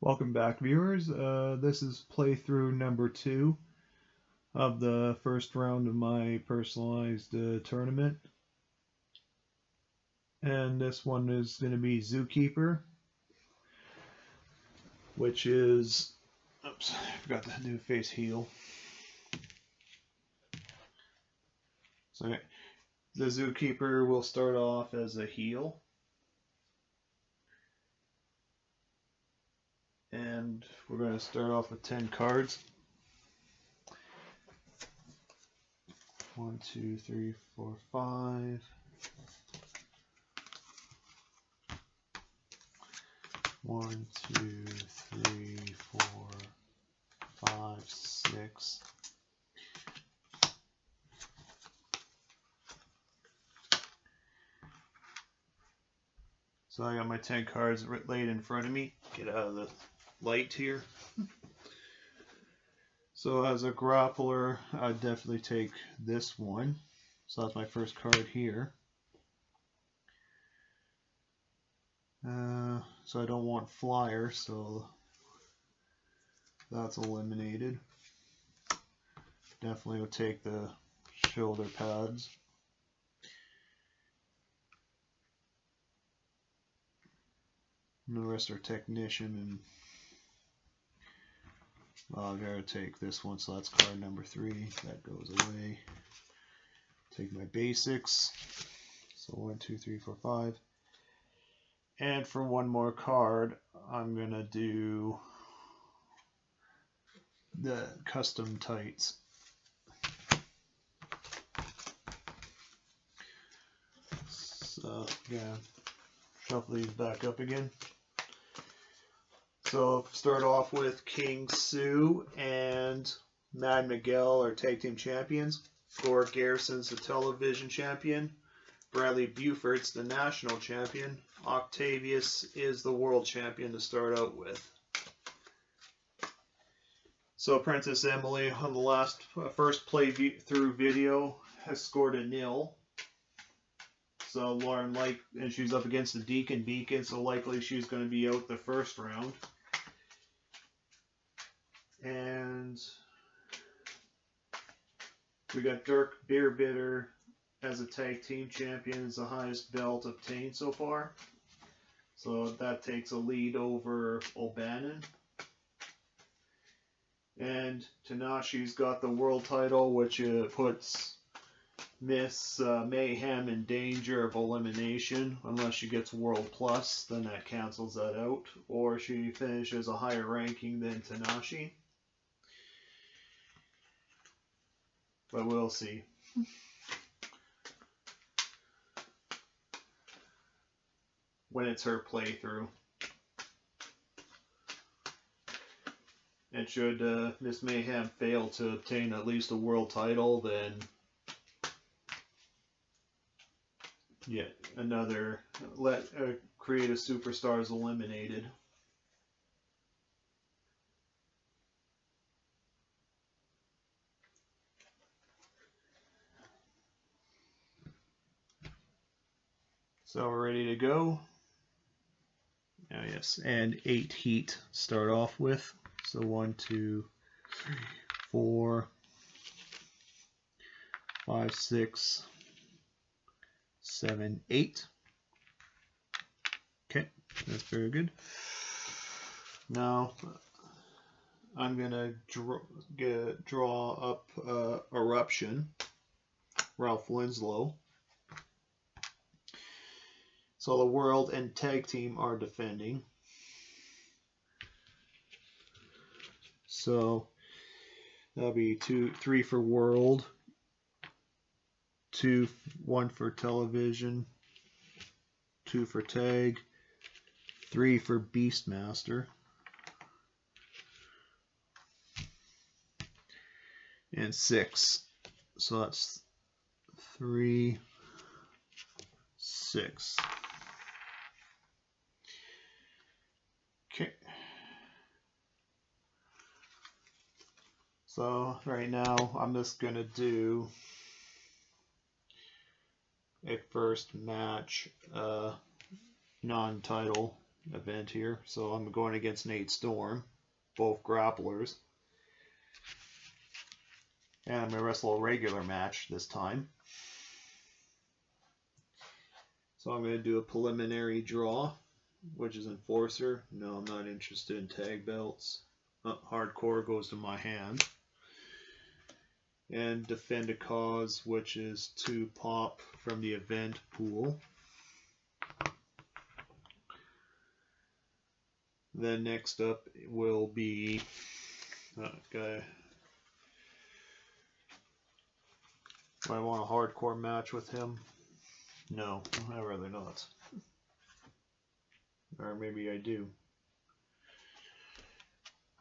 Welcome back, viewers. This is playthrough number 2 of the first round of my personalized tournament. And this one is going to be Zookeeper, which is... Oops, I forgot to do face heal. So the Zookeeper will start off as a heal. And we're going to start off with 10 cards. 1, 2, 3, 4, 5. 1, 2, 3, 4, 5, 6. So I got my 10 cards laid in front of me. Get out of the light here. So as a grappler, I'd definitely take this one. So that's my first card here. So I don't want flyer, so that's eliminated. Definitely will take the shoulder pads. And the rest are technician, and well, I gotta take this one, so that's card number 3. That goes away. Take my basics. So 1, 2, 3, 4, 5. And for one more card, I'm gonna do the custom tights. So yeah, shuffle these back up again. So start off with King Sue and Mad Miguel are tag team champions. Gore Garrison's the television champion. Bradley Buford's the national champion. Octavius is the world champion to start out with. So Princess Emily on the first playthrough video has scored a 0. So Lauren and she's up against the Deacon Beacon, so likely she's going to be out the first round. And we got Dirk Beerbitter as a tag team champion, is the highest belt obtained so far. So that takes a lead over O'Bannon. And Tanashi's got the world title, which puts Miss Mayhem in danger of elimination unless she gets World Plus, then that cancels that out. Or she finishes a higher ranking than Tanashi. But we'll see. When it's her playthrough. And should Miss Mayhem fail to obtain at least a world title, then yet another creative superstar is eliminated. So we're ready to go. Oh yes, and 8 heat start off with. So 1, 2, 3, 4, 5, 6, 7, 8. Okay, that's very good. Now I'm gonna draw up Eruption, Ralph Winslow. So the world and tag team are defending. So that'll be 3 for world, 1 for television, 2 for tag, 3 for Beastmaster, and 6. So that's 3, 6. Okay. So right now I'm just going to do a first match non-title event here. So I'm going against Nate Storm, both grapplers. And I'm going to wrestle a regular match this time. So I'm going to do a preliminary draw, which is Enforcer. No, I'm not interested in tag belts. Hardcore goes to my hand. And Defend a Cause, which is 2 pop from the event pool. Then next up will be okay. Do I want a hardcore match with him? No, I'd rather not. Or maybe I do.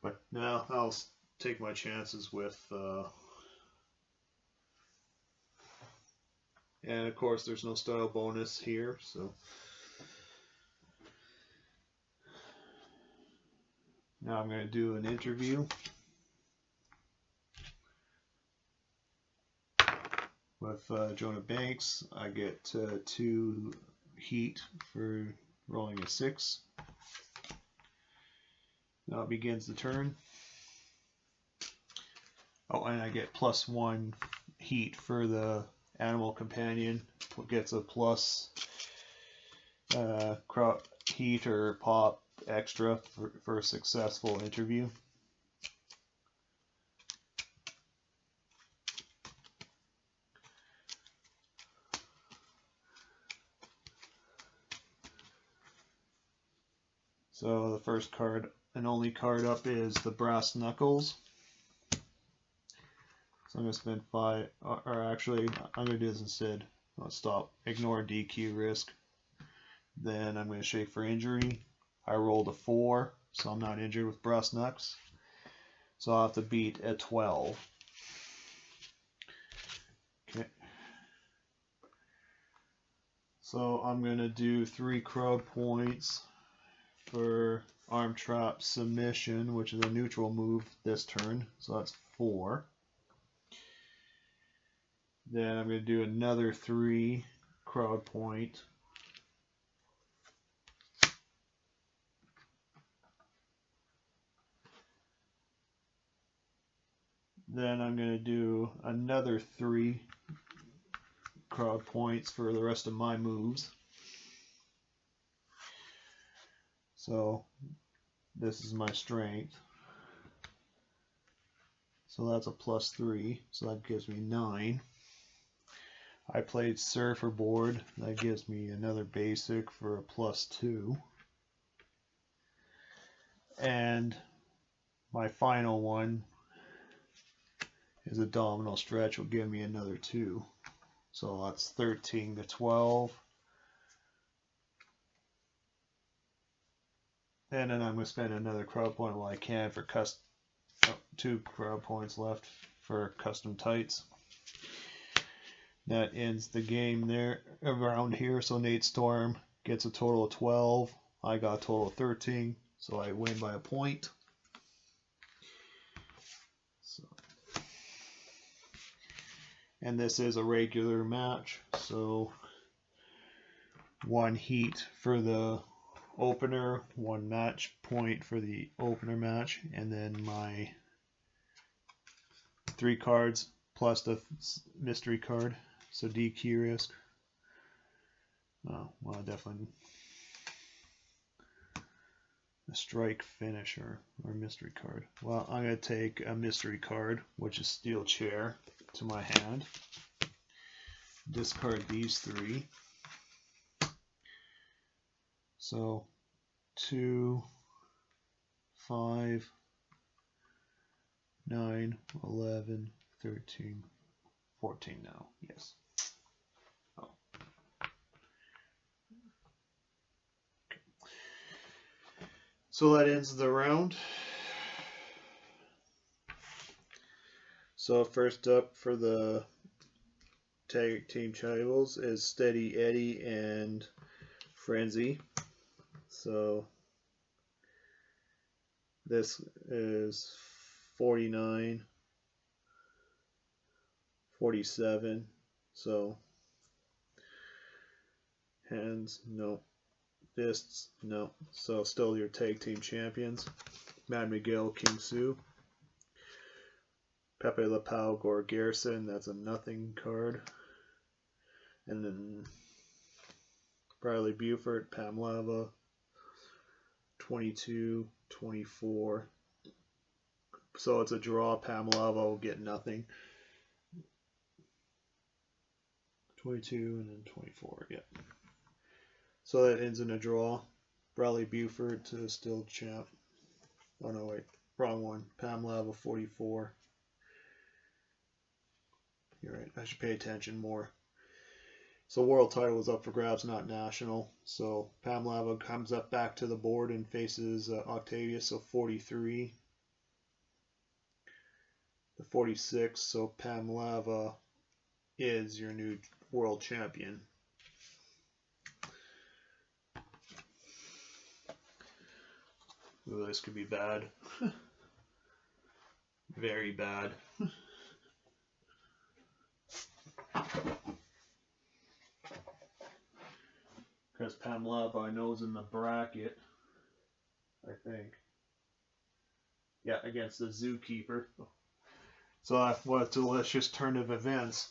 But now I'll take my chances with and of course there's no style bonus here, so now I'm going to do an interview with Jonah Banks. I get 2 heat for rolling a 6. Now it begins the turn. Oh, and I get +1 heat for the animal companion. Gets a plus heat or pop extra for a successful interview. So the first card and only card up is the Brass Knuckles. So I'm going to spend 5, or actually I'm going to do this instead. I'll stop, ignore DQ risk. Then I'm going to shake for injury. I rolled a 4, so I'm not injured with Brass Knucks. So I'll have to beat a 12. Okay. So I'm going to do 3 crowd points for Arm Trap Submission, which is a neutral move this turn. So that's 4. Then I'm going to do another 3 crowd point. Then I'm going to do another 3 crowd points for the rest of my moves. So this is my strength. So that's a +3, so that gives me 9. I played Surfer Board, that gives me another basic for a +2. And my final one is Abdominal Stretch, will give me another 2. So that's 13 to 12. And then I'm going to spend another crowd point while I can for 2 crowd points left for custom tights. That ends the game there around here. So Nate Storm gets a total of 12. I got a total of 13. So I win by a point. So, and this is a regular match. So 1 heat for the opener, 1 match point for the opener match, and then my 3 cards plus the mystery card. So DQ risk. Oh, well, definitely a strike finisher or mystery card. Well, I'm going to take a mystery card, which is Steel Chair, to my hand. Discard these 3. So 2, 5, 9, 11, 13, 14 now. Yes. Oh. Okay. So that ends the round. So first up for the tag team titles is Steady Eddie and Frenzy. So this is 49, 47. So hands, no. Fists, no. So still your tag team champions. Mad Miguel, King Sue. Pepe Le Pew, Gore Garrison, that's a nothing card. And then Bradley Buford, Pam Lava, 22, 24. So it's a draw. Pam Lava will get nothing. 22 and then 24, yeah. So that ends in a draw. Bradley Buford to still champ. Oh no, wait, wrong one. Pam Lava, 44. You're right, I should pay attention more. So world title is up for grabs, not national. So Pam Lava comes up back to the board and faces Octavius, so 43. The 46, so Pam Lava is your new world champion. Ooh, this could be bad. Very bad. Because Pam Lava, I know, is in the bracket, I think. Yeah, against the Zookeeper. So what a delicious turn of events.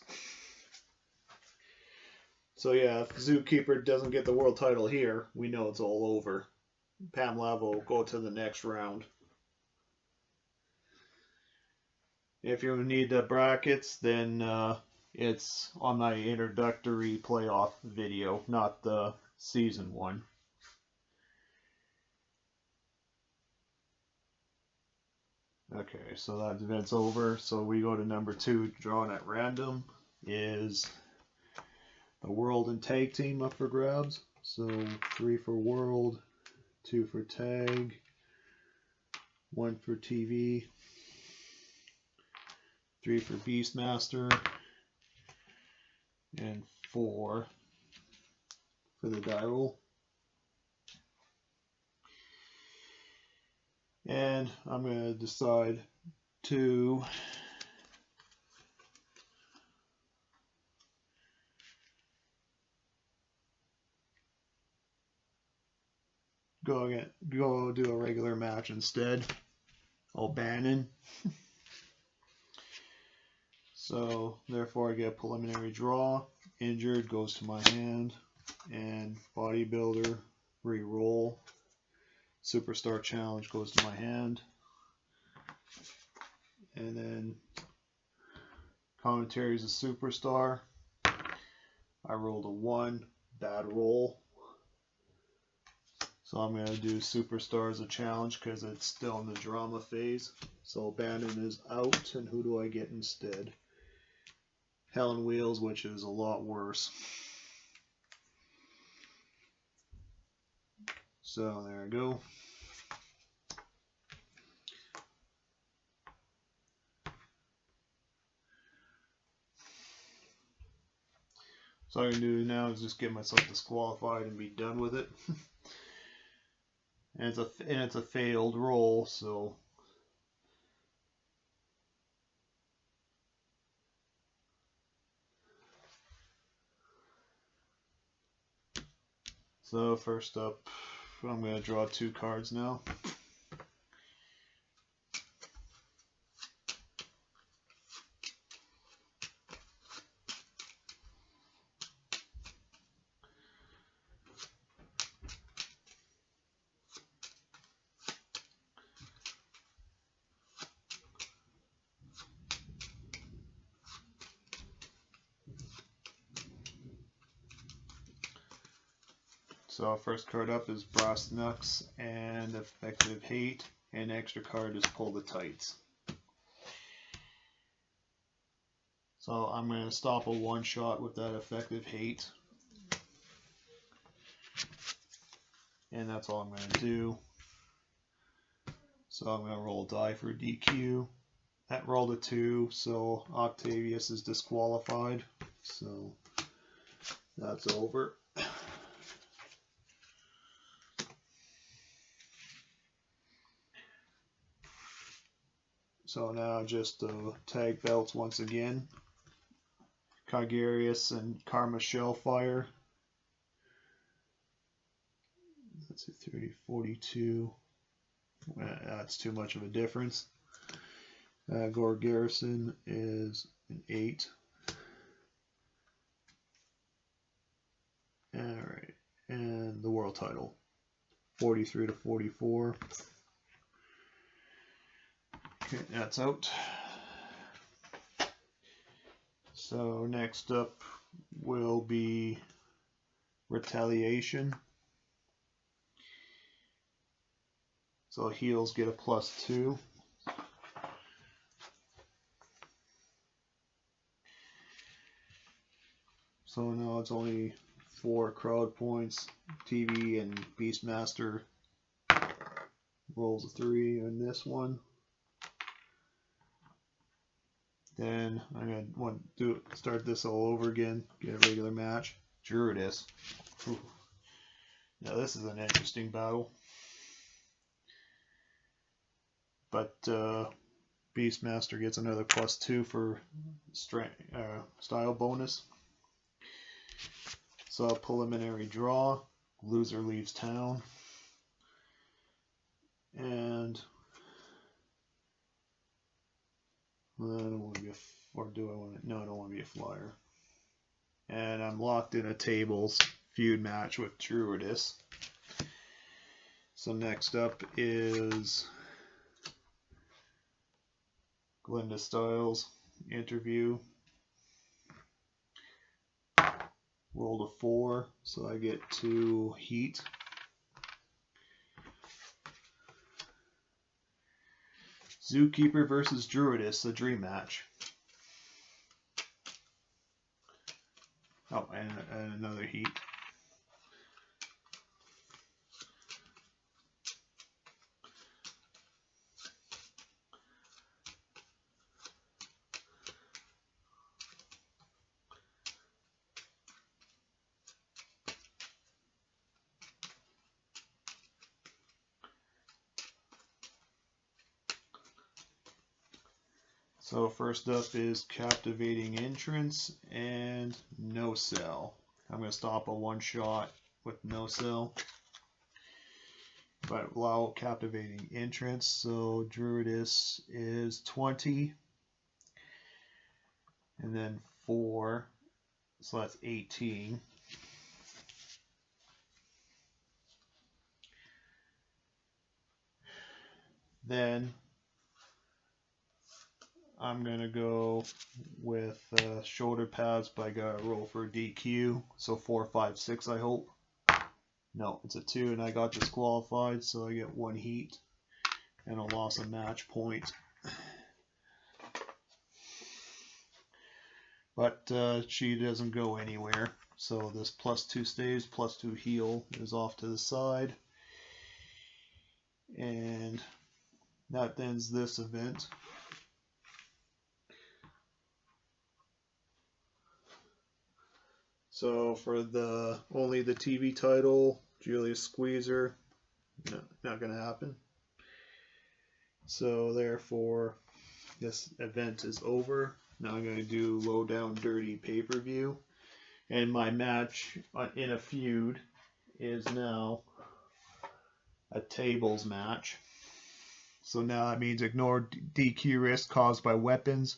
So yeah, if Zookeeper doesn't get the world title here, we know it's all over. Pam Lava will go to the next round. If you need the brackets, then it's on my introductory playoff video, not the season one. Okay, so that event's over. So we go to number 2, drawn at random, is the world and tag team up for grabs. So 3 for world, 2 for tag, 1 for TV, 3 for Beastmaster, and 4 for the die roll. And I'm going to decide to go do a regular match instead. O'Bannon. So therefore I get a preliminary draw. Injured goes to my hand, and bodybuilder re-roll. Superstar challenge goes to my hand, and then commentary is a superstar. I rolled a 1, bad roll. So I'm going to do superstar as a challenge because it's still in the drama phase. So Bannon is out, and who do I get instead? Helen Wheels, which is a lot worse. So there I go. So all I can do now is just get myself disqualified and be done with it. And it's a failed roll, so first up, I'm going to draw 2 cards now. So first card up is Brass Knucks and Effective Hate, and extra card is Pull the Tights. So I'm going to stop a 1-shot with that Effective Hate. And that's all I'm going to do. So I'm going to roll a die for DQ. That rolled a 2, so Octavius is disqualified. So that's over. So now just tag belts once again. Kygarius and Karma Shellfire. let's see, 30, 42. That's too much of a difference. Gore Garrison is an 8. Alright, and the world title, 43 to 44. Okay, that's out. So next up will be Retaliation. So heels get a +2. So now it's only 4 crowd points. TV and Beastmaster rolls a 3 on this one. Then I'm gonna want to start this all over again. Get a regular match. Druidess. Ooh. Now this is an interesting battle. But Beastmaster gets another +2 for style bonus. So a preliminary draw. Loser leaves town. And I don't want to be or do I want to? No, I don't want to be a flyer. And I'm locked in a tables feud match with Druidess. So next up is Glenda Styles interview. Rolled a 4, so I get 2 heat. Zookeeper versus Druidess, a dream match. Oh, and another heat. So first up is Captivating Entrance and No Sell. I'm going to stop a one shot with No Sell, but allow Captivating Entrance. So Druidess is 20, and then 4, so that's 18. Then I'm going to go with shoulder pads, but I got to roll for a DQ. So 4, 5, 6, I hope. No, it's a 2, and I got disqualified, so I get 1 heat and a loss of match point. But she doesn't go anywhere, so this +2 stays, +2 heal is off to the side. And that ends this event. So for only the TV title, Julius Squeezer, no, not going to happen. So therefore, this event is over. Now I'm going to do Low Down Dirty pay-per-view. And my match in a feud is now a tables match. So now that means ignore DQ risk caused by weapons.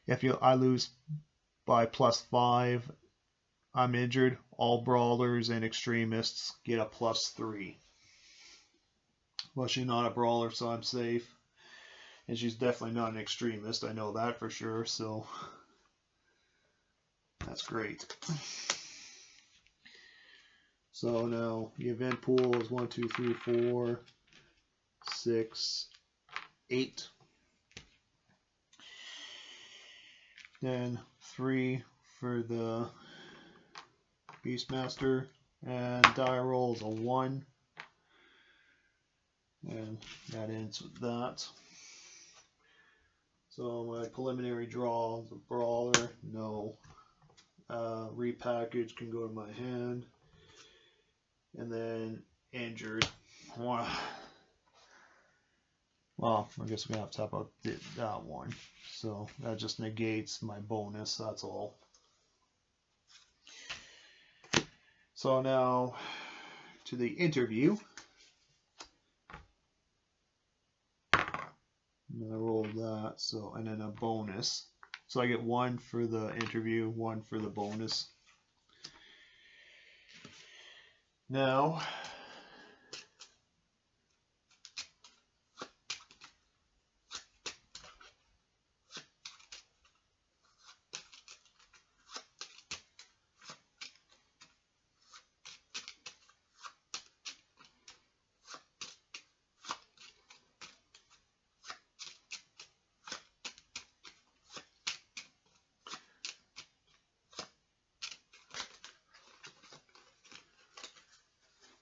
If I lose by +5, I'm injured. All brawlers and extremists get a +3. Well, she's not a brawler, so I'm safe. And she's definitely not an extremist. I know that for sure, so that's great. So now the event pool is 1, 2, 3, 4, 6, 8. Then 3 for the Beastmaster, and die roll is a 1. And that ends with that. So my preliminary draw is a brawler, no. Repackage can go to my hand. And then injured. Well, I guess we're going to have to tap out that one. So that just negates my bonus, that's all. So now to the interview. And I rolled that, so, and then a bonus. So I get 1 for the interview, 1 for the bonus. Now,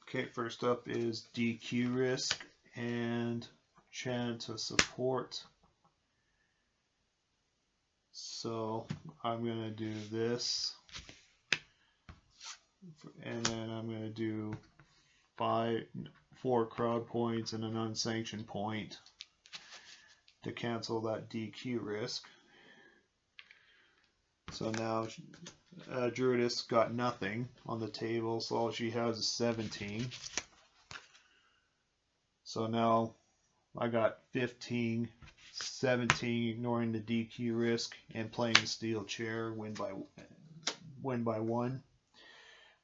okay, first up is DQ risk and chance to support. So I'm going to do this, and then I'm going to do 4 crowd points and an unsanctioned point to cancel that DQ risk. So now Druidess got nothing on the table, so all she has is 17. So now I got 15, 17, ignoring the DQ risk and playing the steel chair, win by 1.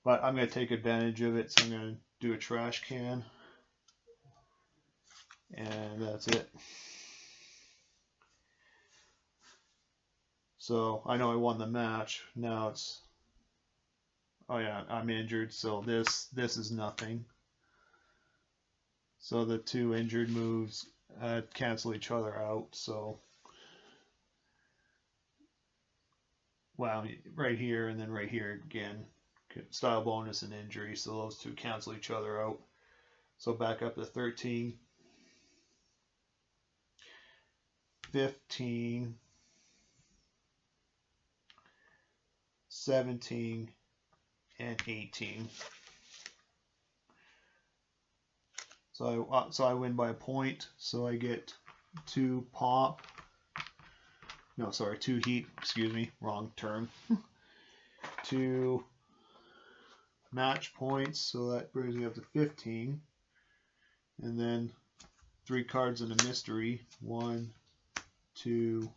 But I'm going to take advantage of it, so I'm going to do a trash can, and that's it. So I know I won the match. Now it's, oh yeah, I'm injured, so this is nothing. So the 2 injured moves cancel each other out. So, wow, right here and then right here again, style bonus and injury. So those 2 cancel each other out. So back up to 13, 15, 17, and 18. So I win by a point. So I get 2 pop. No, sorry, 2 heat. Excuse me, wrong term. 2 match points. So that brings me up to 15. And then 3 cards in a mystery. 1, 2,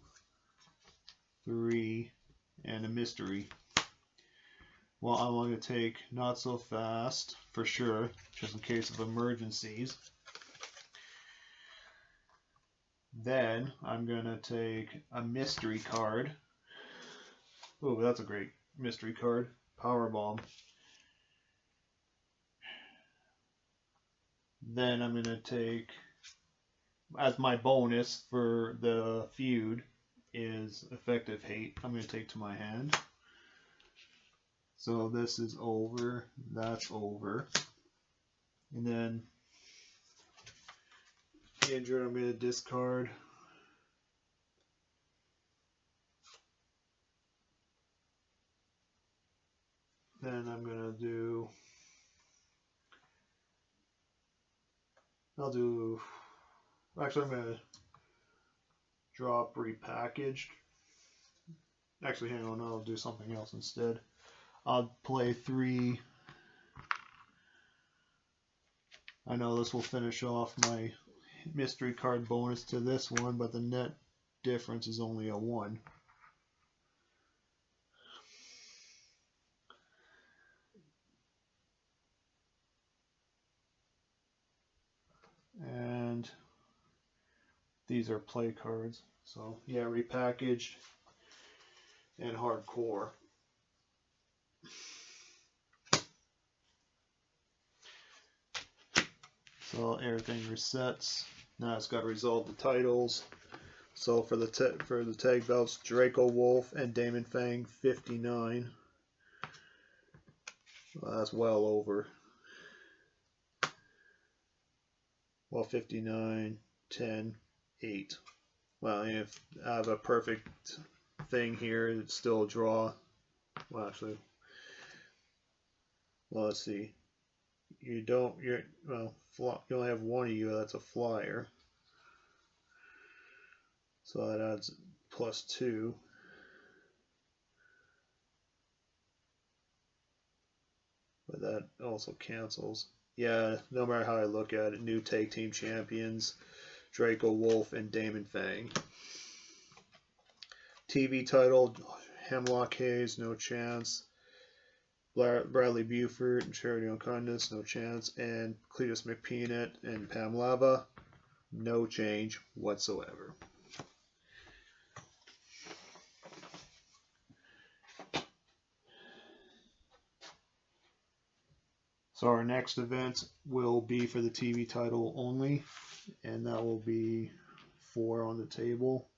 3, and a mystery. Well, I'm going to take Not So Fast, for sure, just in case of emergencies. Then I'm going to take a mystery card. Oh, that's a great mystery card. Powerbomb. Then I'm going to take, as my bonus for the feud, is Effective Hate. I'm going to take to my hand. So this is over, that's over. And then injured, I'm going to discard. Then I'm going to do, actually I'm going to drop Repackaged. Actually, hang on, I'll do something else instead. I'll play 3. I know this will finish off my mystery card bonus to this one, but the net difference is only a 1. And these are play cards. So yeah, Repackaged and Hardcore. So everything resets. Now it's got to resolve the titles. So for the tag belts, Draco Wolf and Damon Fang 59. Well, that's well over. Well, 59, 10, 8. Well, if I have a perfect thing here, it's still a draw. Well, actually, well, let's see. You only have 1 of you. That's a flyer. So that adds +2. But that also cancels. yeah, no matter how I look at it, new tag team champions, Draco Wolf and Damon Fang. TV title, Hemlock Hayes, no chance. Bradley Buford and Charity O'Connor, no chance. And Cletus McPeanut and Pam Lava, no change whatsoever. So our next event will be for the TV title only, and that will be 4 on the table.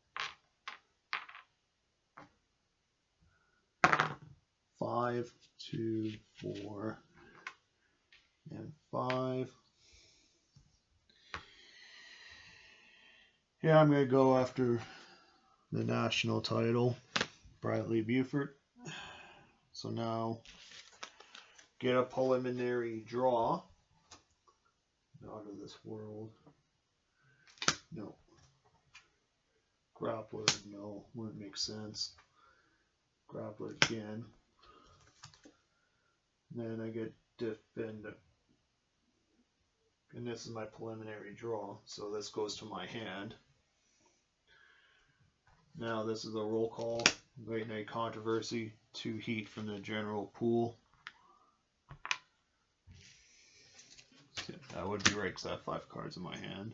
5, 2, 4, and 5. Yeah, I'm going to go after the national title, Bradley Buford. So now, get a preliminary draw. Out of this world. No. Grappler, no. Wouldn't make sense. Grappler again. Then I get Defender. And this is my preliminary draw. So this goes to my hand. Now this is a roll call. Late Night Controversy. 2 heat from the general pool. That would be right because I have 5 cards in my hand.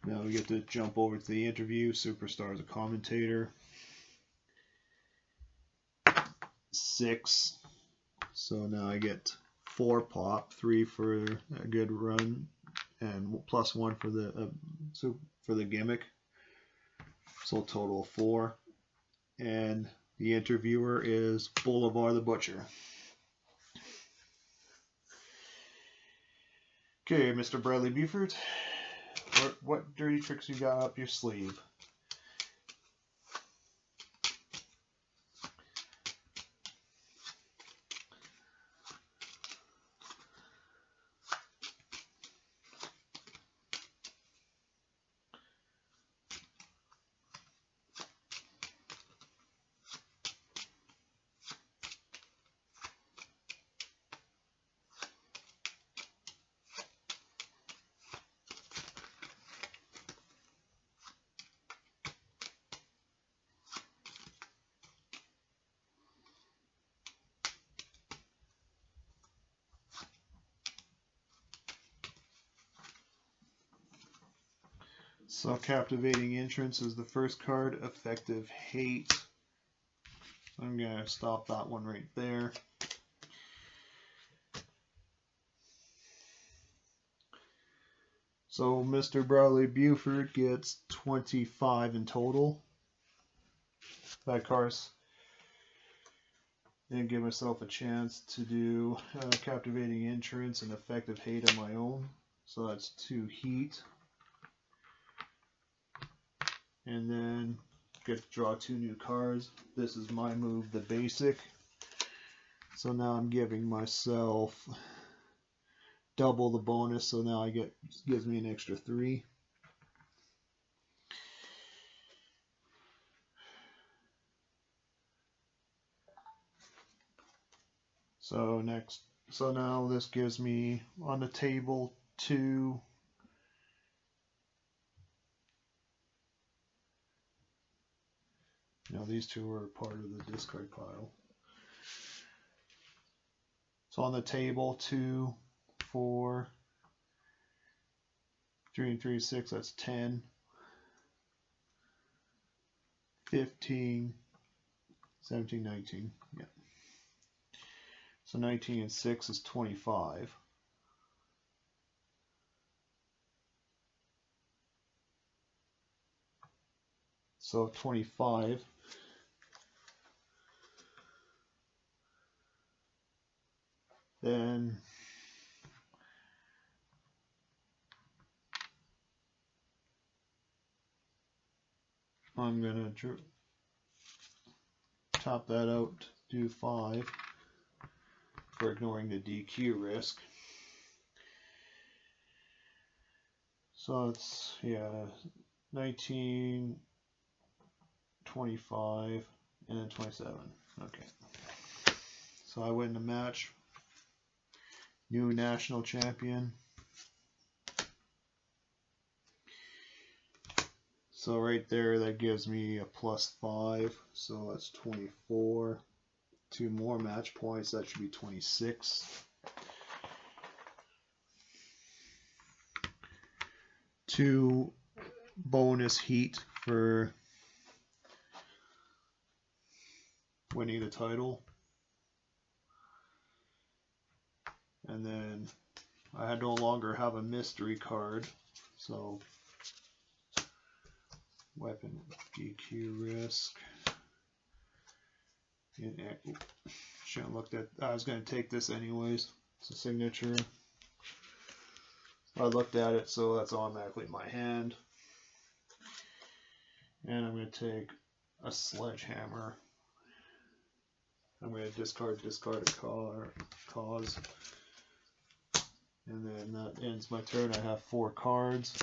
Now we get to jump over to the interview. Superstar is a commentator. 6. So now I get 4 pop, 3 for a good run, and +1 for the gimmick. So a total of 4. And the interviewer is Boulevard the Butcher. Okay, Mr. Bradley Buford, what dirty tricks you got up your sleeve? So Captivating Entrance is the first card, Effective Hate. I'm going to stop that one right there. So Mr. Bradley Buford gets 25 in total. That course, and give myself a chance to do Captivating Entrance and Effective Hate on my own. So that's 2 heat. And then get to draw 2 new cards. This is my move, the basic. So now I'm giving myself double the bonus. So now gives me an extra 3. So now this gives me on the table 2. Now these 2 are part of the discard pile. So on the table 2, 4, 3 and 3 is 6, that's 10, 15, 17, 19, yeah. So 19 and 6 is 25. So 25. Then I'm going to top that out, do 5 for ignoring the DQ risk. So it's, 19, 25, and then 27. Okay. So I win the match. New national champion. So right there, that gives me a +5. So that's 24. 2 more match points. That should be 26. 2 bonus heat for winning the title. And then I no longer have a mystery card. So weapon DQ risk. Shouldn't have looked at. I was going to take this anyways. It's a signature. I looked at it, so that's automatically in my hand. And I'm going to take a sledgehammer. I'm going to discard a cause. And then that ends my turn. I have 4 cards.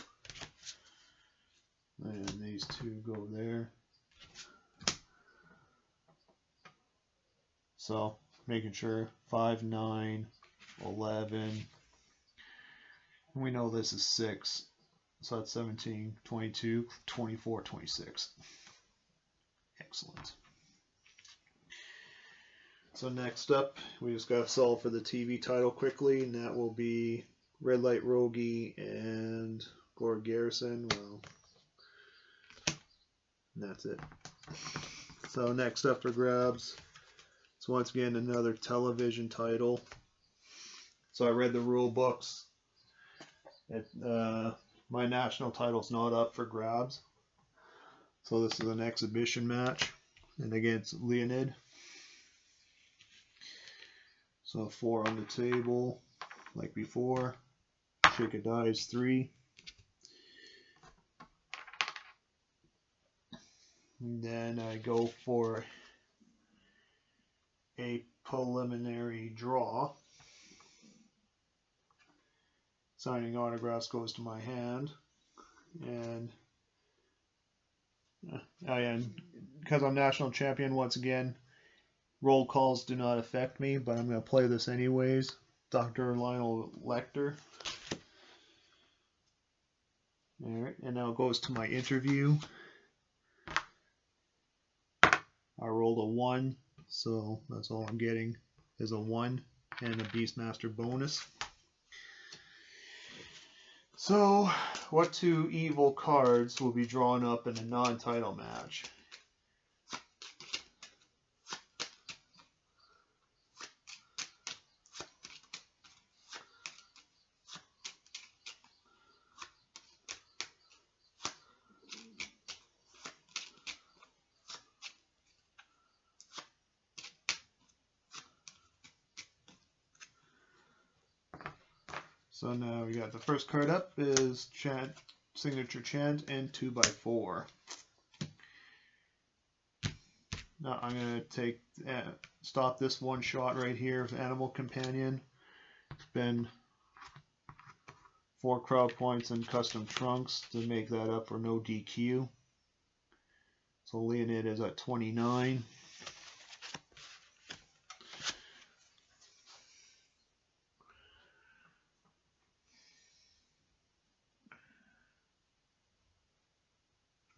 And these 2 go there. So, making sure 5, 9, 11. We know this is 6. So that's 17, 22, 24, 26. Excellent. So next up, we just got to solve for the TV title quickly, and that will be Red Light Rogie and Glory Garrison. Well, and that's it. So next up for grabs, it's once again another television title. So I read the rule books. My national title's not up for grabs. So this is an exhibition match, and against Leonid. So 4 on the table, like before. Shake a dice 3. And then I go for a preliminary draw. Signing autographs goes to my hand. And because I'm national champion once again, roll calls do not affect me, but I'm going to play this anyways. Dr. Lionel Lecter. Alright, and now it goes to my interview. I rolled a 1, so that's all I'm getting is a 1 and a Beastmaster bonus. So, what 2 evil cards will be drawn up in a non-title match? So now we got the first card up is Chant, Signature Chant, and 2x4. Now I'm going to stop this one shot right here with Animal Companion. Spend 4 crowd points and custom trunks to make that up for no DQ. So Leonid is at 29.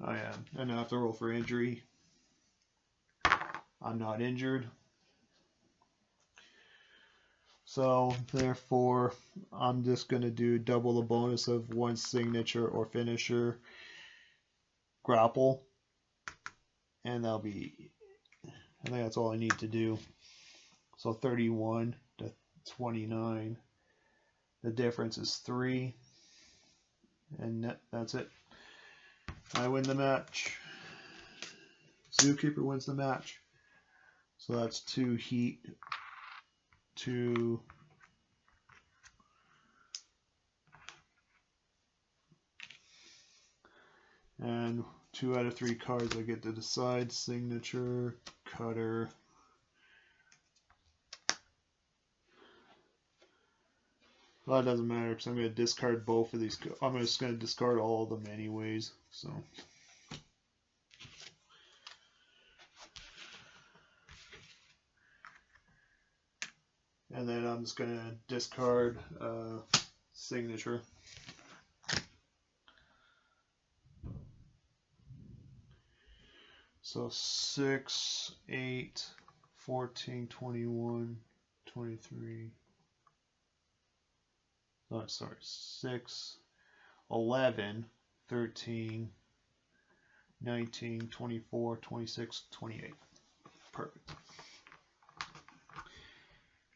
I am. And I have to roll for injury. I'm not injured. So therefore, I'm just going to do double the bonus of 1 signature or finisher grapple. And that'll be, I think that's all I need to do. So 31 to 29. The difference is 3. And that's it. I win the match. Zookeeper wins the match. So that's 2 heat, 2 and 2 out of 3 cards I get to decide. Signature, cutter. Well, it doesn't matter because I'm going to discard both of these. I'm just going to discard all of them anyways. So. And then I'm just going to discard signature. So 6, 8, 14, 21, 23. Oh, sorry, 6, 11, 13, 19, 24, 26, 28. Perfect.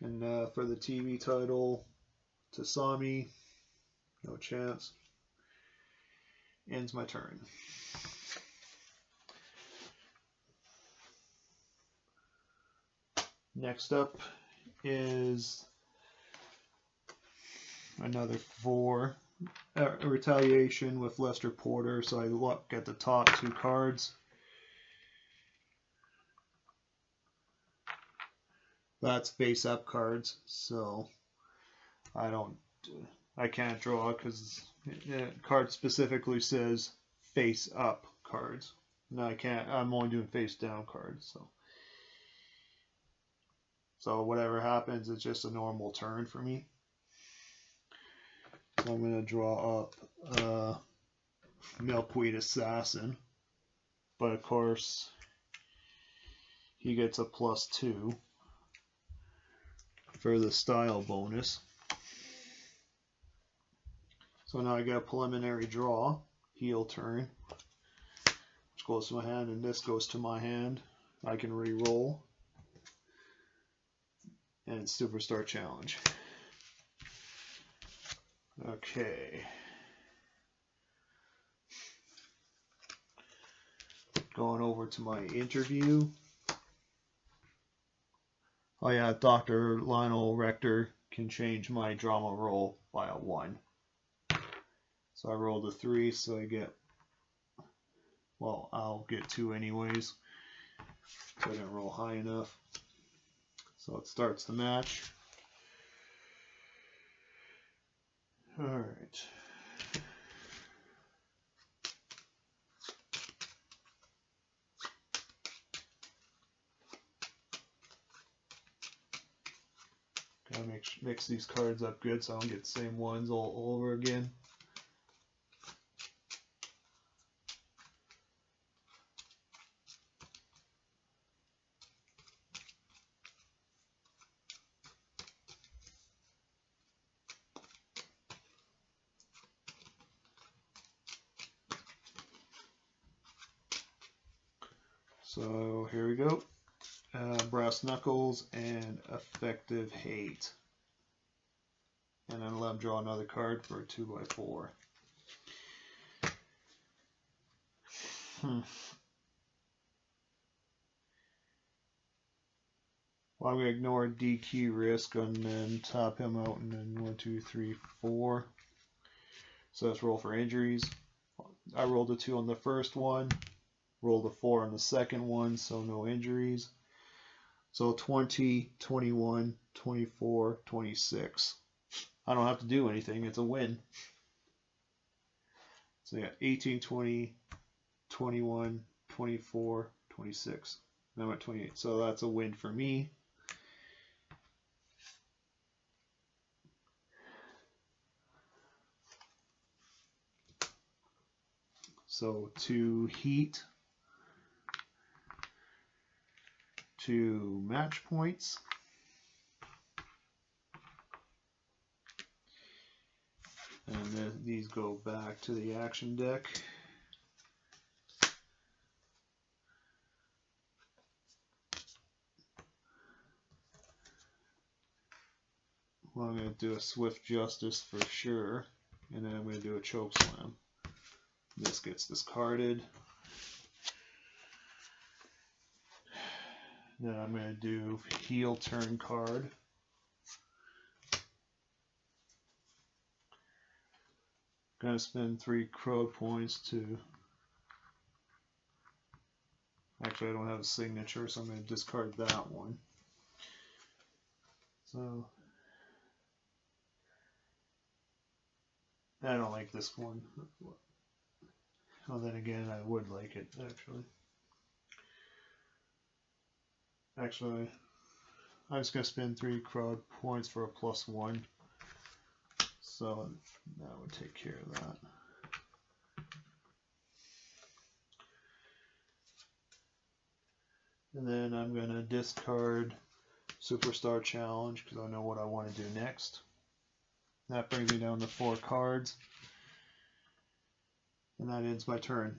And for the TV title, Tasami, no chance. Ends my turn. Next up is another 4. A retaliation with Lester Porter, so I look at the top 2 cards. That's face up cards, so I can't draw because the card specifically says face up cards. No, I can't. I'm only doing face down cards, so whatever happens, it's just a normal turn for me. So I'm going to draw up Milkweed Assassin. But of course, he gets a +2 for the style bonus. So now I get a preliminary draw, heel turn, which goes to my hand, and this goes to my hand. I can re-roll. And Superstar Challenge. Okay. Going over to my interview. Oh yeah, Dr. Lionel Rector can change my drama roll by a 1. So I rolled a 3, so I get, well, I'll get 2 anyways. So I didn't roll high enough. So it starts the match. Alright. Gotta mix these cards up good so I don't get the same ones all over again. So here we go. Brass Knuckles and Effective Hate. And then let him draw another card for a 2x4. Well, I'm going to ignore DQ risk and then top him out, and then 1, 2, 3, 4. So let's roll for injuries. I rolled a 2 on the first one, rolled a 4 on the second one, so no injuries. So 20, 21, 24, 26. I don't have to do anything, it's a win. So yeah, 18, 20, 21, 24, 26. Now I'm at 28. So that's a win for me. So 2 heat, 2 match points. And then these go back to the action deck. Well, I'm going to do a Swift Justice for sure. And then I'm going to do a Choke Slam. This gets discarded. Then I'm going to do heel turn card. Going to spend 3 Crow points to... Actually, I don't have a signature, so I'm going to discard that one. So... I don't like this one. Well, then again, I would like it, actually. Actually, I'm just going to spend 3 crowd points for a +1. So that would take care of that. And then I'm going to discard Superstar Challenge because I know what I want to do next. That brings me down to 4 cards. And that ends my turn.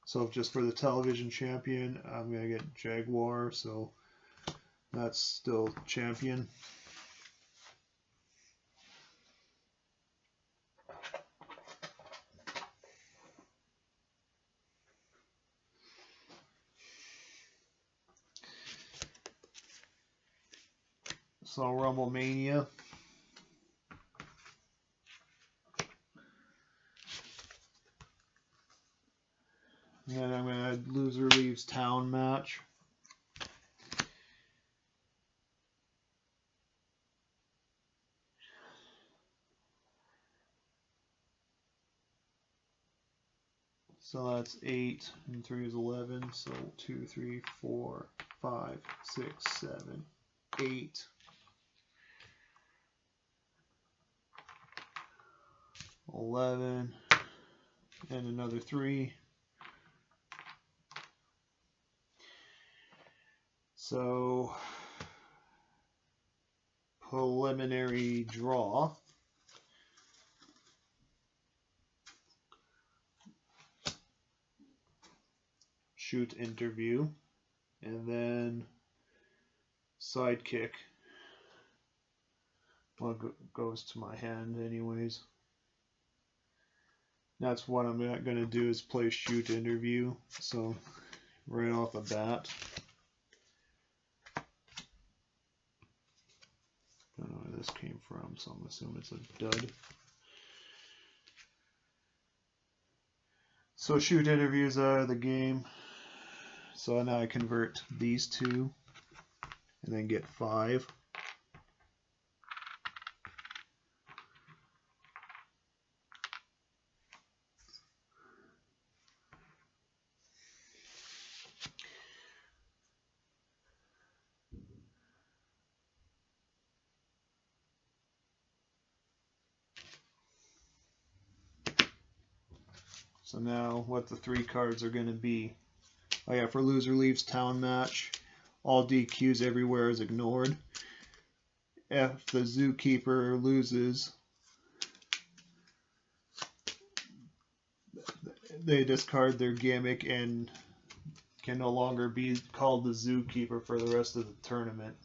So just for the television champion, I'm going to get Jaguar, so that's still champion. So Rumble Mania. And then I'm going to add Loser Leaves Town match. So that's 8, and 3 is 11, so 2, 3, 4, 5, 6, 7, 8. $11 and another 3. So preliminary draw. Shoot interview, and then sidekick. Well, goes to my hand anyways. That's what I'm not going to do is play shoot interview. So right off the bat. Don't know where this came from, so I'm assuming it's a dud. So shoot interviews out of the game. So now I convert these two and then get 5. So now what the 3 cards are going to be. Oh yeah, for Loser Leaves Town match, all DQs everywhere is ignored. If the Zookeeper loses, they discard their gimmick and can no longer be called the Zookeeper for the rest of the tournament.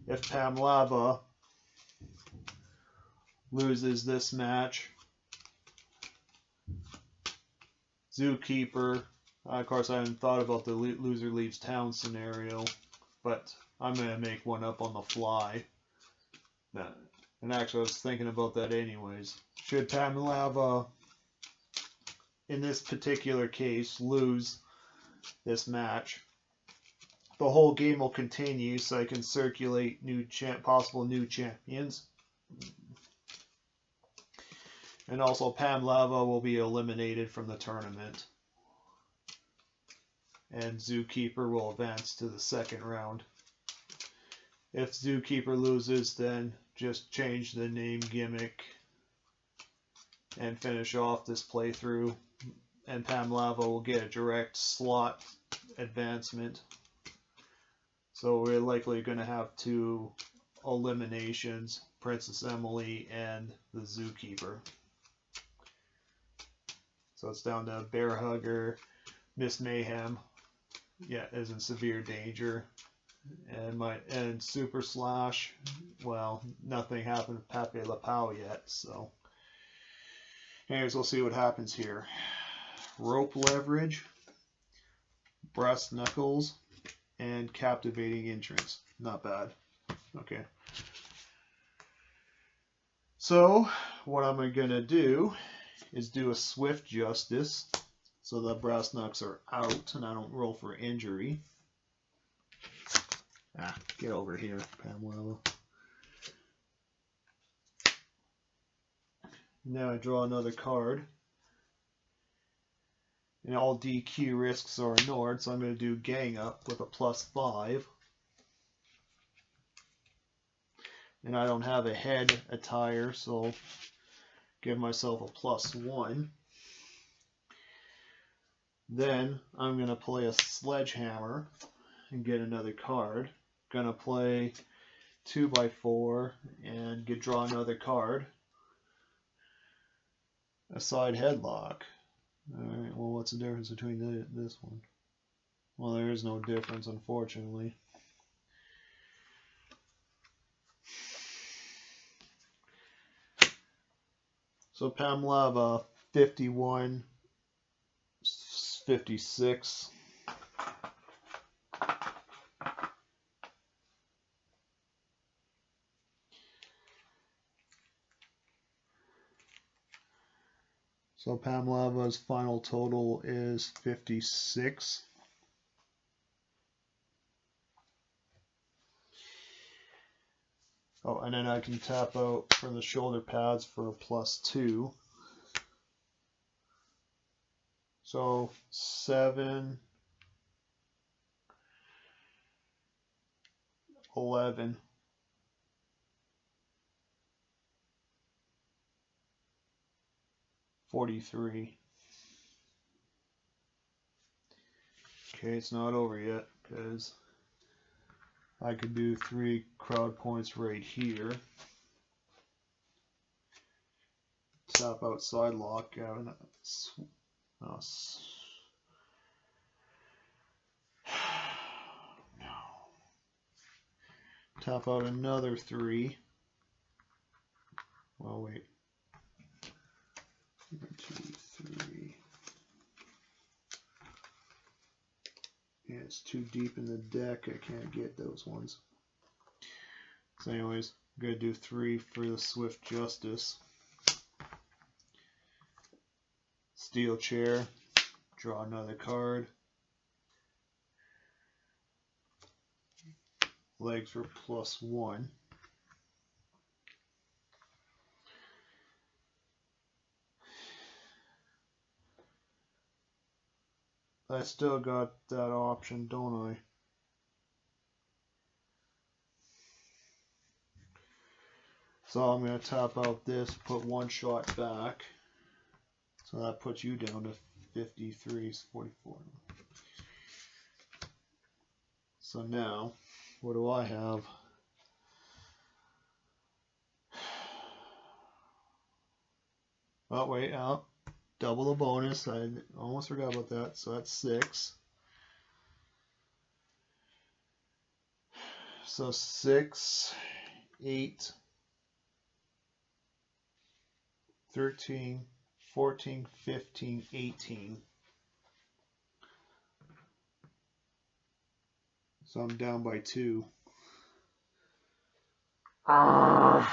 If Pam Lava loses this match, Zookeeper, of course I haven't thought about the Loser Leaves Town scenario, but I'm going to make one up on the fly. And actually I was thinking about that anyways. Should Pam Lava, in this particular case, lose this match, the whole game will continue so I can circulate possible new champions. And also Pam Lava will be eliminated from the tournament. And Zookeeper will advance to the second round. If Zookeeper loses, then just change the name gimmick and finish off this playthrough. And Pam Lava will get a direct slot advancement. So we're likely going to have 2 eliminations, Princess Emily and the Zookeeper. So it's down to Bear Hugger, Miss Mayhem, yeah, is in severe danger, and Super Slash. Well, nothing happened with Pape La Pow yet, so. Anyways, we'll see what happens here. Rope Leverage, Brass Knuckles, and Captivating Entrance. Not bad. Okay. So what I'm going to do is do a Swift Justice so the Brass Knucks are out and I don't roll for injury. Get over here, Pamela. Now I draw another card. And all DQ risks are ignored, so I'm going to do gang up with a +5. And I don't have a head attire, so give myself a +1. Then I'm going to play a sledgehammer and get another card. Going to play 2x4 and draw another card. A side headlock. Alright, well, what's the difference between this one? Well, there is no difference, unfortunately. So Pamela 51, 56. So Pamela's final total is 56. Oh, and then I can tap out from the shoulder pads for a +2. So 7, 11. $43. Okay, it's not over yet because I could do 3 crowd points right here. Tap outside lock out. No. Tap out another 3. Well, wait. 1, 2, 3. Yeah, it's too deep in the deck. I can't get those ones. So anyways, I'm going to do 3 for the Swift Justice. Steel chair. Draw another card. Legs for +1. I still got that option, don't I? So I'm going to tap out this, put 1 shot back. So that puts you down to 53, 44. So now, what do I have? Oh, wait, double the bonus. I almost forgot about that. So that's 6. So 6, 8, 13, 14, 15, 18. So I'm down by 2. No.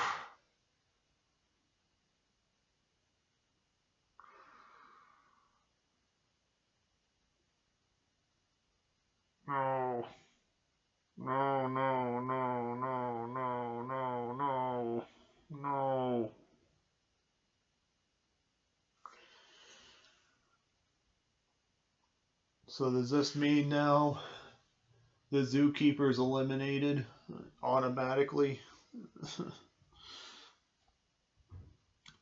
No, no, no, no, no, no, no, no. So does this mean now the Zookeeper is eliminated automatically?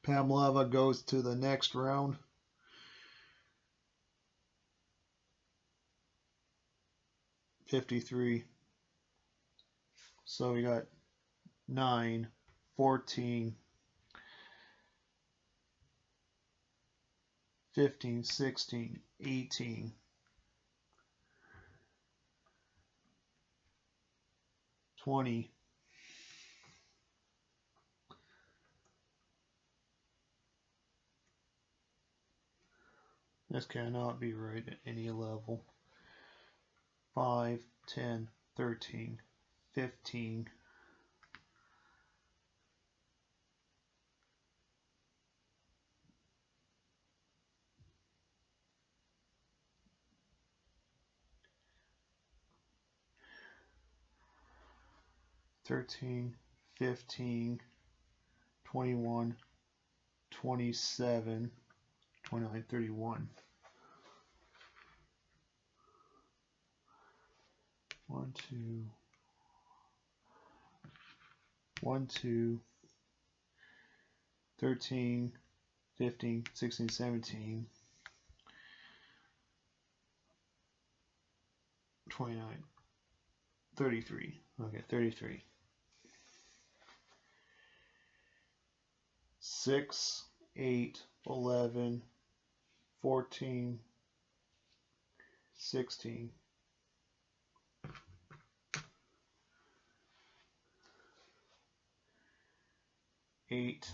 Pamela goes to the next round. $53. So we got 9, 14, 15, 16, 18, 20, 'This cannot be right at any level. 5, 10, 13, 15, 13, 15, 21, 27, 29, 31. 1, 2, 13, 15, 16, 17, 29, 33. Okay, 33. 6, 8, 11, 14, 16, 8,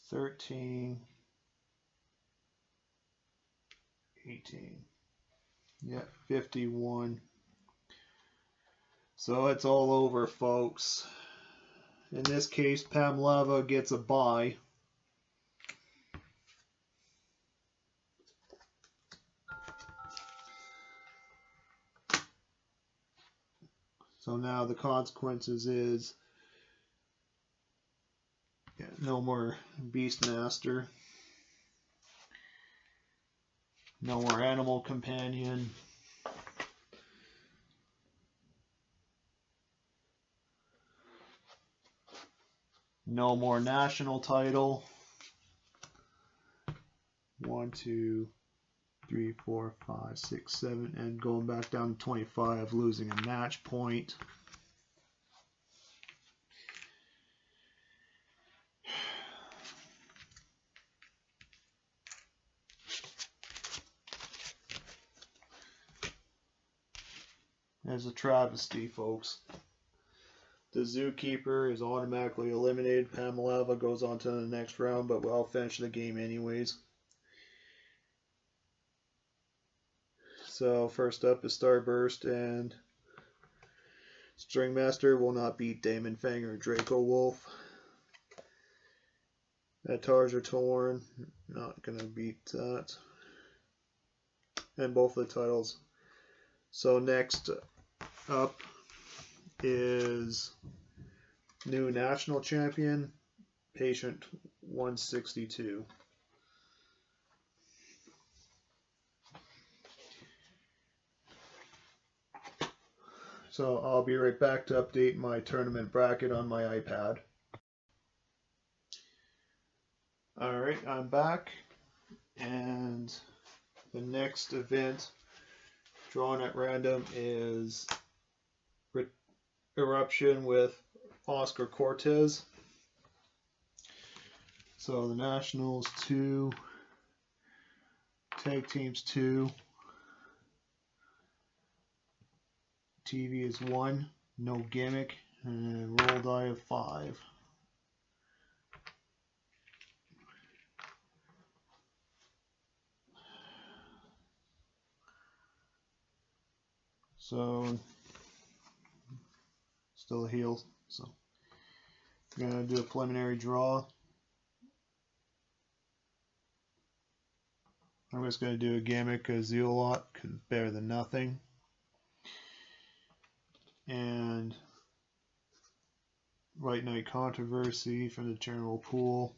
13, 18. Yeah, 51. So it's all over, folks. In this case, Pamlava gets a bye. So now the consequences is no more Beastmaster, no more Animal Companion, no more national title. 1, 2, 3, 4, 5, 6, 7, and going back down to 25, losing a match point. As a travesty, folks. The Zookeeper is automatically eliminated. Pamlava goes on to the next round, but we'll finish the game anyways. So first up is Starburst, and Stringmaster will not beat Damon Fang or Draco Wolf. Tarja Torn, not gonna beat that. And both the titles. So next up is new national champion, Patient 162. So I'll be right back to update my tournament bracket on my iPad. Alright, I'm back, and the next event drawn at random is Eruption with Oscar Cortez. So the Nationals 2, Tag Teams 2, TV is 1, no gimmick, and roll die of 5. So still a heel, so I'm gonna do a preliminary draw. I'm just gonna do a gimmick, a Zealot, because it's better than nothing. And White Knight Controversy from the general pool.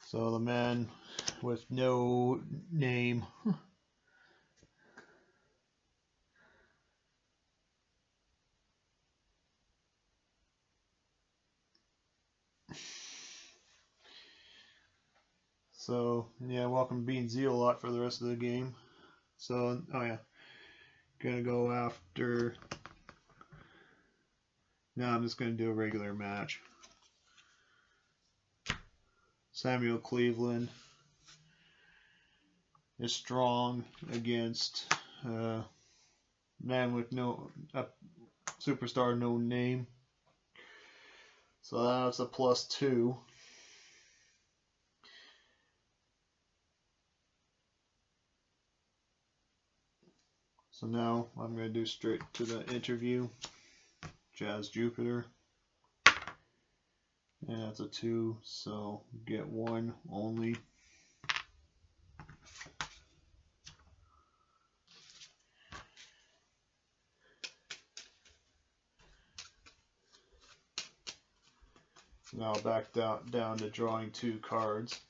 So the man with no name. So yeah, welcome to being Zealot for the rest of the game. So oh yeah, gonna go after. No, I'm just gonna do a regular match. Samuel Cleveland is strong against man with no superstar no name. So that's a +2. So now I'm going to do straight to the interview. Jazz Jupiter. And that's a 2, so get 1 only. Now back down to drawing 2 cards.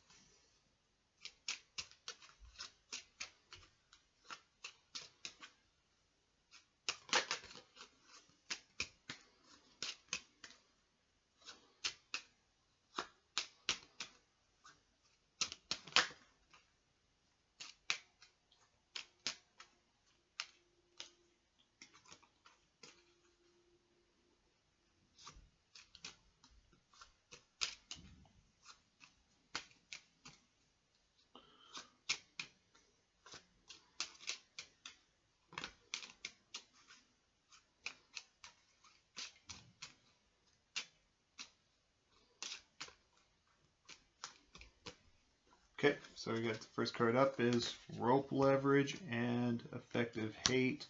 Okay, so we got the first card up is Rope Leverage and Effective Hate.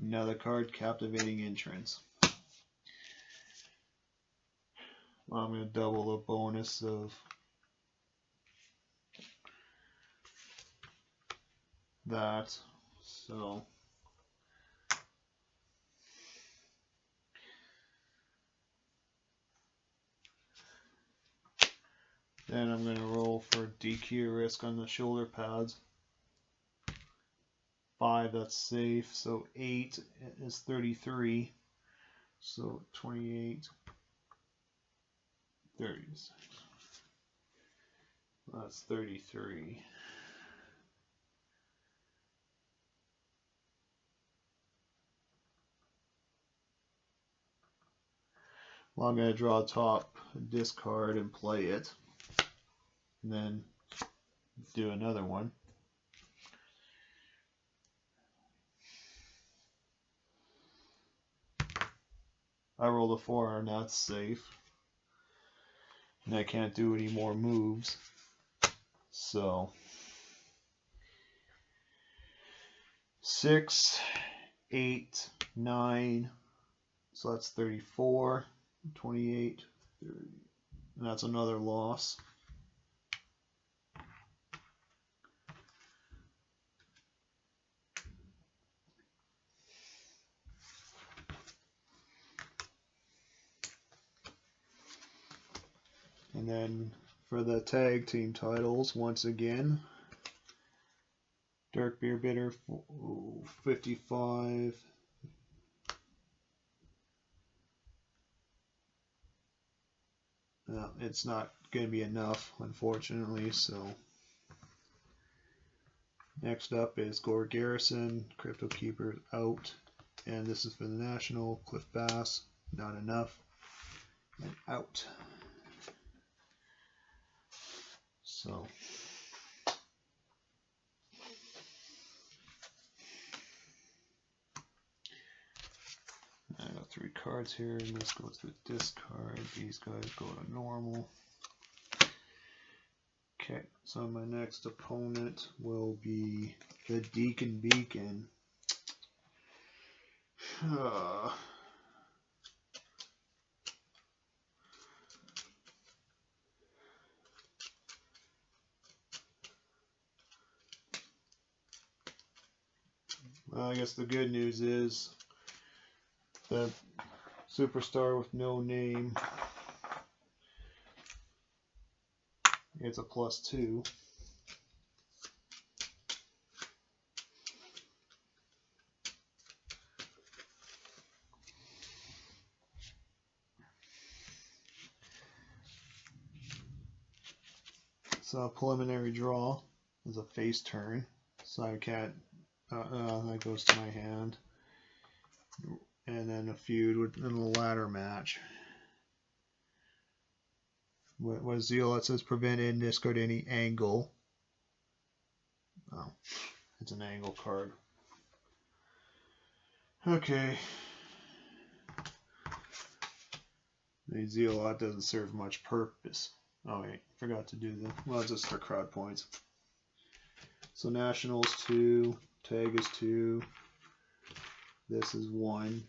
Another card, Captivating Entrance. Well, I'm going to double the bonus of that. So then I'm going to roll for DQ risk on the shoulder pads. 5, that's safe. So 8 is 33. So 28, 36. That's 33. Well, I'm going to draw a top, discard, and play it. And then do another one. I rolled a 4 and that's safe. And I can't do any more moves. So 6, 8, 9. So that's 34, 28, 30. And that's another loss. And then for the tag team titles, once again, Dark Beer Bitter, 55. It's not going to be enough, unfortunately, so next up is Gore Garrison, Crypto Keeper out, and this is for the National, Cliff Bass, not enough, and out. So I got 3 cards here, and this goes to discard. These guys go to normal. Okay, so my next opponent will be the Deacon Beacon. Well, I guess the good news is the superstar with no name gets a +2. So a preliminary draw is a face turn, so I can't. That goes to my hand, and then a feud in the ladder match. What is the deal that says prevent and discard any angle? Oh, it's an angle card. Okay. The Zealot doesn't serve much purpose. Oh wait, forgot to do the. Well, it's just for crowd points. So Nationals 2, tag is 2. This is 1.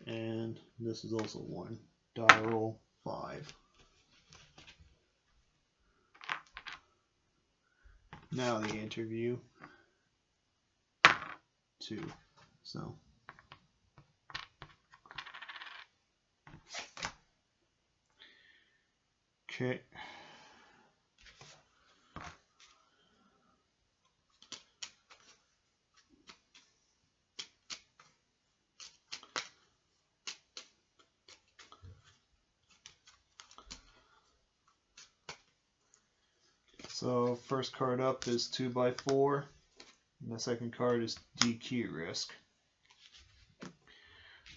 And this is also 1. Die roll 5. Now the interview 2. So okay. So first card up is 2x4, and the second card is DQ risk.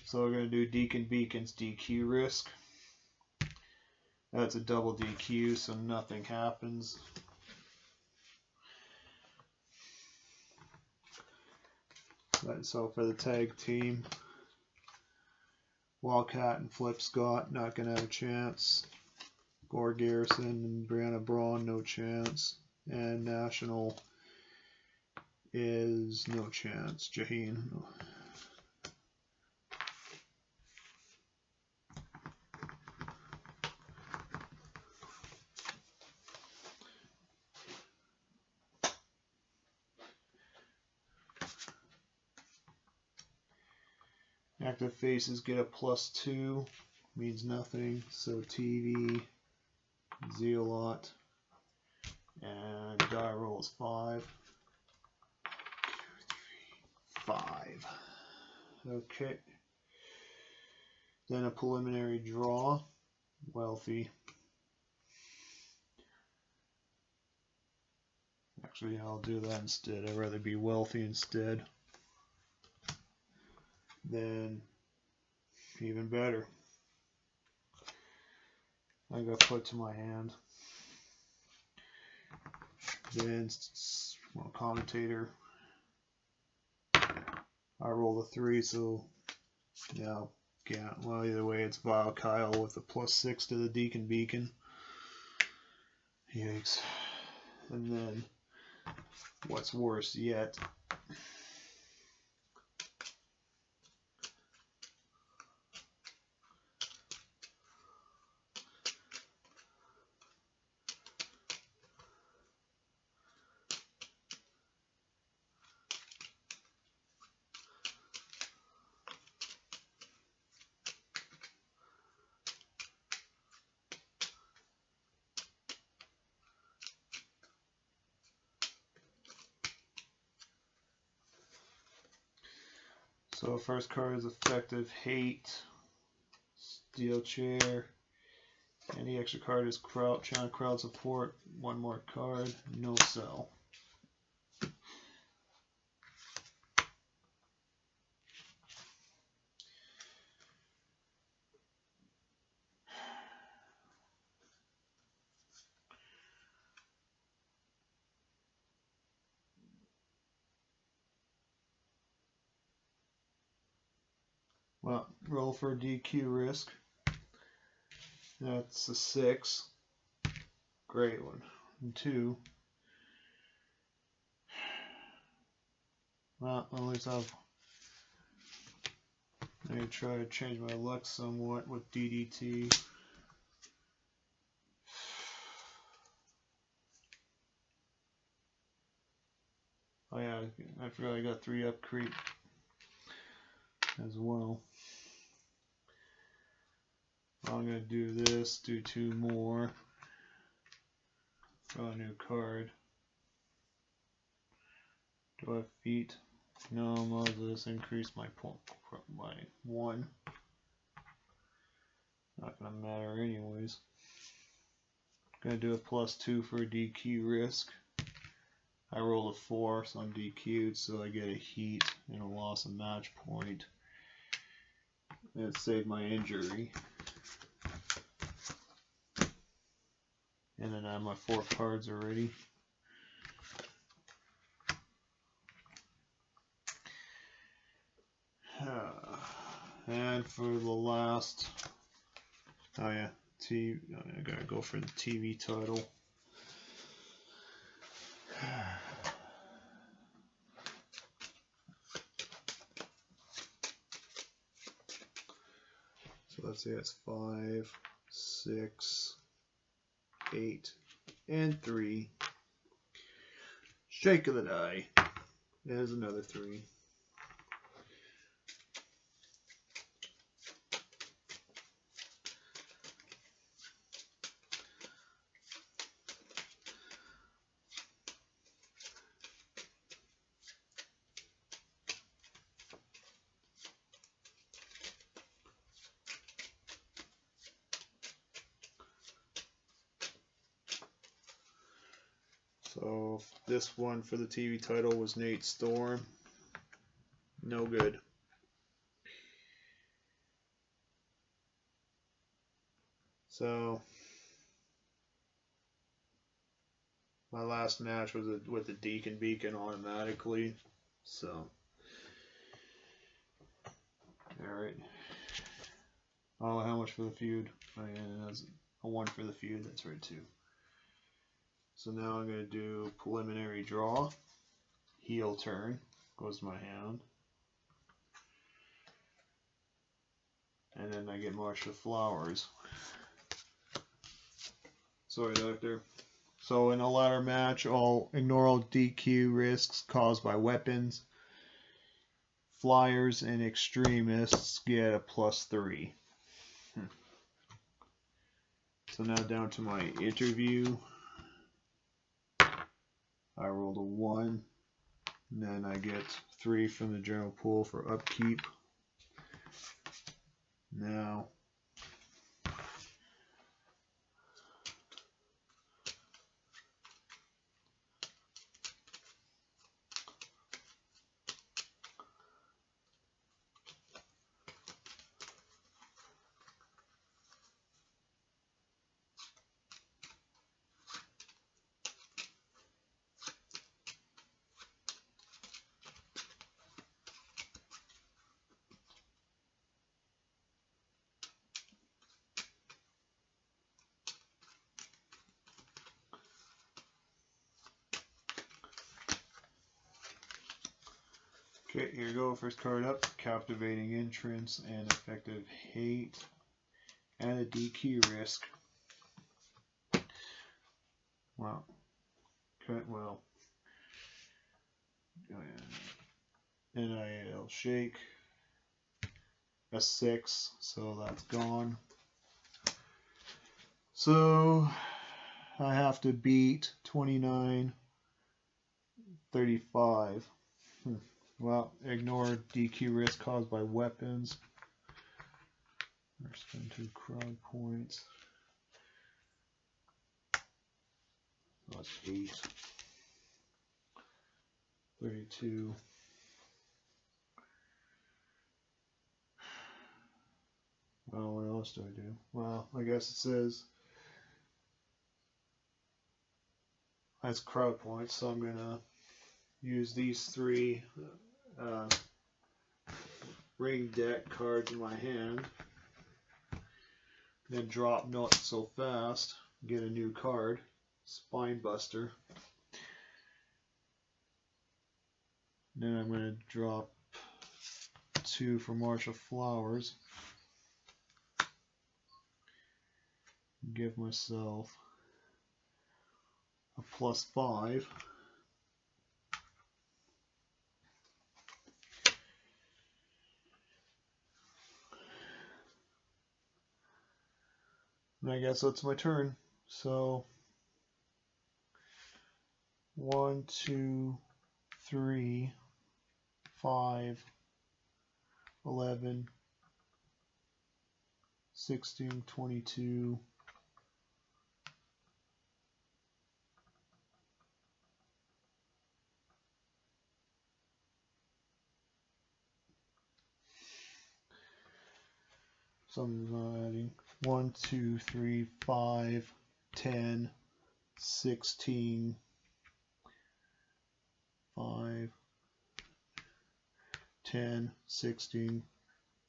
So we're going to do Deacon Beacon's DQ risk. That's a double DQ, so nothing happens. So for the tag team, Wildcat and Flip Scott not going to have a chance. Gore Garrison and Brianna Braun, no chance. And National is no chance. Jaheen. Active faces get a +2, means nothing. So TV, Zealot, and die roll is 5. 5. Okay. Then a preliminary draw. Wealthy. Actually, I'll do that instead. I'd rather be wealthy instead. Then, even better. I got put to my hand. Then, well, commentator. I roll a 3, so now, yeah. Well, either way, it's Vile Kyle with a +6 to the Deacon Beacon. Yikes. And then, what's worse yet? So first card is effective hate, steel chair. Any extra card is channel crowd support. One more card, no sell. Well, roll for DQ risk. That's a 6. Great one. And 2. Well, at least I try to change my luck somewhat with DDT. Oh yeah, I forgot I got 3 up creep as well. I'm going to do this, do 2 more. Draw a new card. Do I have feet? No, Moses, increase my point by 1. Not going to matter anyways. Going to do a +2 for a DQ risk. I rolled a 4, so I'm DQ'd, so I get a heat and a loss of match point. And it saved my injury. And then I have my 4 cards already. And for the last, oh yeah, I gotta go for the TV title. So let's say it's 5, 6, 8, and 3. Shake of the die. There's another 3. So this one for the TV title was Nate Storm. No good. So my last match was with the Deacon Beacon automatically. So alright. Oh, how much for the feud? Oh, yeah, A 1 for the feud, that's right too. So now I'm going to do preliminary draw. Heel turn. Goes my hand. And then I get March of Flowers. Sorry, Doctor. So in a ladder match, I'll ignore all DQ risks caused by weapons. Flyers and extremists get a +3. So now down to my interview. I rolled a 1. And then I get 3 from the general pool for upkeep. Now, okay, here you go. First card up, Captivating Entrance and Effective Hate, and a DQ risk. Wow. Okay, well. NIL Shake. A 6, so that's gone. So I have to beat 29, 35. Well, ignore DQ risk caused by weapons. Or spend 2 crowd points. That's 8. 32. Well, what else do I do? Well, I guess it says that's crowd points, so I'm gonna use these 3 ring deck cards in my hand, then drop Not So Fast, get a new card, Spine Buster. Then I'm gonna drop 2 for March of Flowers. Give myself a +5. And I guess that's my turn. So 1, 2, 3, 5, 11, 16, 22, 1, 2, 3, 5, 10, 16, 5, 10, 16,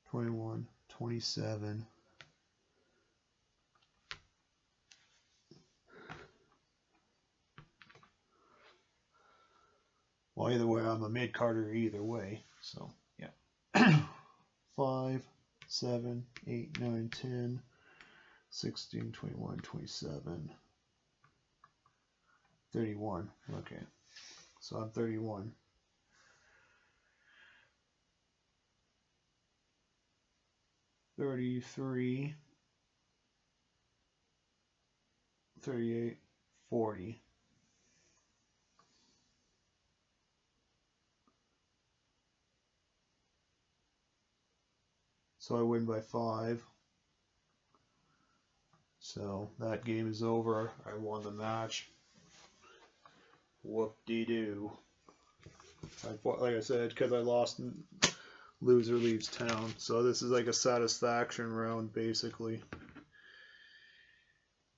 21, 27. Well, either way, I'm a mid-carder either way, so yeah. 5, 7, 8, 9, 10, 16, 21, 27, 31. Okay, so I'm 31. 33, 38, 40. So I win by 5. So that game is over. I won the match. Whoop-de-doo. Like I said, because I lost, loser leaves town. So this is like a satisfaction round, basically.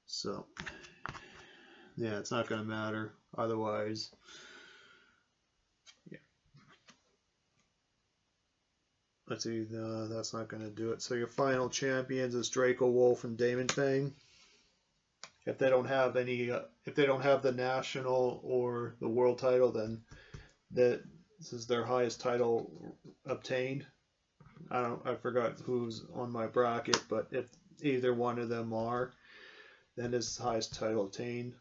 So, yeah, it's not going to matter. Otherwise, yeah. Let's see, that's not going to do it. So your final champions is Draco, Wolf, and Damon Fang. if they don't have any, if they don't have the national or the world title, then this is their highest title obtained. I forgot who's on my bracket, but if either one of them are, then it's the highest title obtained.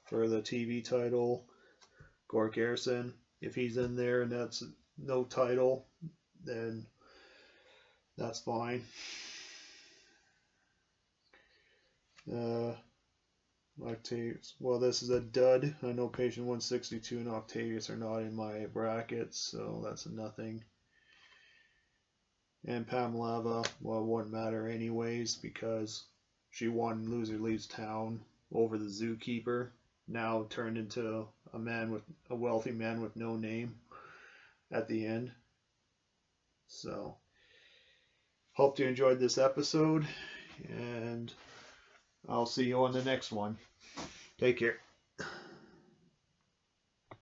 For the TV title, Gore Garrison, if he's in there and that's no title, then that's fine. Octavius. Well, this is a dud. I know Patient 162 and Octavius are not in my brackets, so that's a nothing. And Pamela, well, it wouldn't matter anyways because she won Loser Leaves Town over the Zookeeper. Now turned into a wealthy man with no name at the end. So, hope you enjoyed this episode, and I'll see you on the next one. Take care.